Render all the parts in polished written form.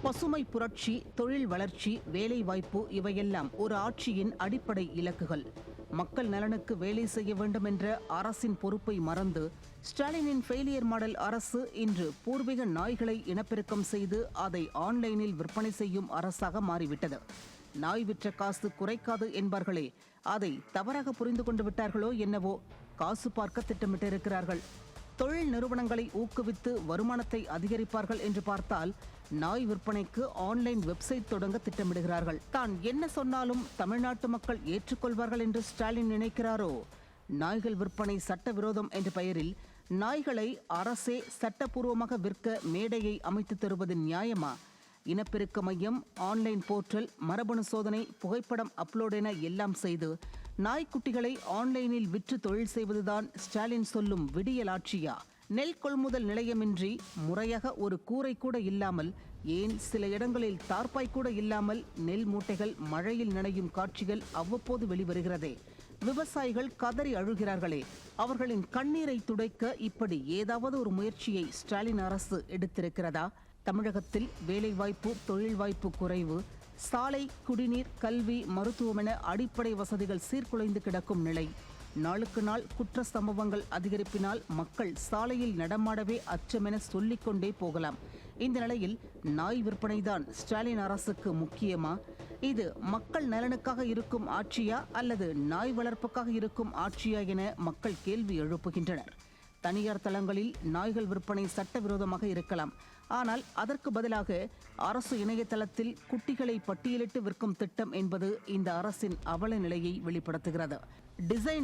பசுமை புரட்சி, தொழில் வளர்ச்சி, வேலைவாய்ப்பு இவையெல்லாம் ஒரு ஆட்சியின் அடிப்படை இலக்குகள். மக்கள் நலனுக்கு வேலை செய்ய வேண்டும் என்ற அரசின் பொறுப்பை மறந்து ஸ்டாலினின் ஃபெயிலியர் மாடல் அரசு இன்று பூர்வீக நாய்களை இனப்பெருக்கம் செய்து அதை ஆன்லைனில் விற்பனை செய்யும் அரசாக மாறிவிட்டது. நாய் விற்ற காசு குறைக்காது என்பார்களே, அதை தவறாக புரிந்து கொண்டு விட்டார்களோ என்னவோ. காசு பார்க்க திட்டமிட்டிருக்கிறார்கள். தொழில் நிறுவனங்களை ஊக்குவித்து வருமானத்தை அதிகரிப்பார்கள் என்று பார்த்தால் நாய் விற்பனைக்கு ஆன்லைன் வெப்சைட் தொடங்க திட்டமிடுகிறார்கள். தான் என்ன சொன்னாலும் தமிழ்நாட்டு மக்கள் ஏற்றுக்கொள்வார்கள் என்று ஸ்டாலின் நினைக்கிறாரோ? நாய்கள் விற்பனை சட்டவிரோதம் என்ற பெயரில் நாய்களை அரசே சட்டப்பூர்வமாக விற்க மேடையை அமைத்து தருவது நியாயமா? இனப்பெருக்க மையம், ஆன்லைன் போர்ட்டல், மரபணு சோதனை, புகைப்படம் அப்லோட் என எல்லாம் செய்து நாய்க்குட்டிகளை ஆன்லைனில் விற்று தொழில் செய்வதுதான் ஸ்டாலின் சொல்லும் விடியல் ஆட்சியா? நெல் கொள்முதல் நிலையமின்றி முறையாக ஒரு கூரை கூட இல்லாமல், ஏன் சில இடங்களில் தார்பாய் கூட இல்லாமல் நெல் மூட்டைகள் மழையில் நனையும் காட்சிகள் அவ்வப்போது வெளிவருகிறதே. விவசாயிகள் கதறி அழுகிறார்களே, அவர்களின் கண்ணீரை துடைக்க இப்படி ஏதாவது ஒரு முயற்சியை ஸ்டாலின் அரசு எடுத்திருக்கிறதா? தமிழகத்தில் வேலைவாய்ப்பு, தொழில் வாய்ப்பு குறைவு, சாலை, குடிநீர், கல்வி, மருத்துவம் என அடிப்படை வசதிகள் சீர்குலைந்து கிடக்கும் நிலை. நாளுக்கு நாள் குற்ற சம்பவங்கள் அதிகரிப்பினால் மக்கள் சாலையில் நடமாடவே அச்சமென சொல்லிக்கொண்டே போகலாம். இந்த நிலையில் நாய் விற்பனைதான் ஸ்டாலின் அரசுக்கு முக்கியமா? இது மக்கள் நலனுக்காக இருக்கும் ஆட்சியா அல்லது நாய் வளர்ப்புக்காக இருக்கும் ஆட்சியா என மக்கள் கேள்வி எழுப்புகின்றனர். தனியார் தளங்களில் நாய்கள் விற்பனை சட்டவிரோதமாக இருக்கலாம். ஆனால் அதற்கு பதிலாக அரசு இணையதளத்தில் குட்டிகளை பட்டியலிட்டு விற்கும் திட்டம் என்பது இந்த அரசின் அவல நிலையை வெளிப்படுத்துகிறது.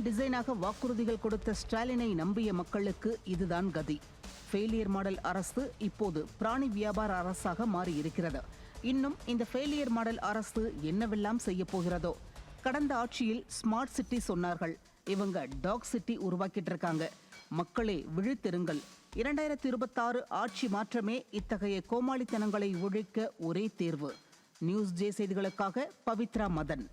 டிசைனாக வாக்குறுதிகள் கொடுத்த ஸ்டாலினை நம்பிய மக்களுக்கு இதுதான் கதி. ஃபெயிலியர் மாடல் அரசு இப்போது பிராணி வியாபார அரசாக மாறியிருக்கிறது. இன்னும் இந்த ஃபெயிலியர் மாடல் அரசு என்னவெல்லாம் செய்ய போகிறதோ? கடந்த ஆட்சியில் ஸ்மார்ட் சிட்டி சொன்னார்கள். இவங்க டாக் சிட்டி உருவாக்கிட்டு இருக்காங்க. மக்களே விழித்திருங்கள். 2026 ஆட்சி மாற்றமே இத்தகைய கோமாளித்தனங்களை ஒழிக்க ஒரே தேர்வு. நியூஸ் ஜே செய்திகளுக்காக பவித்ரா மதன்.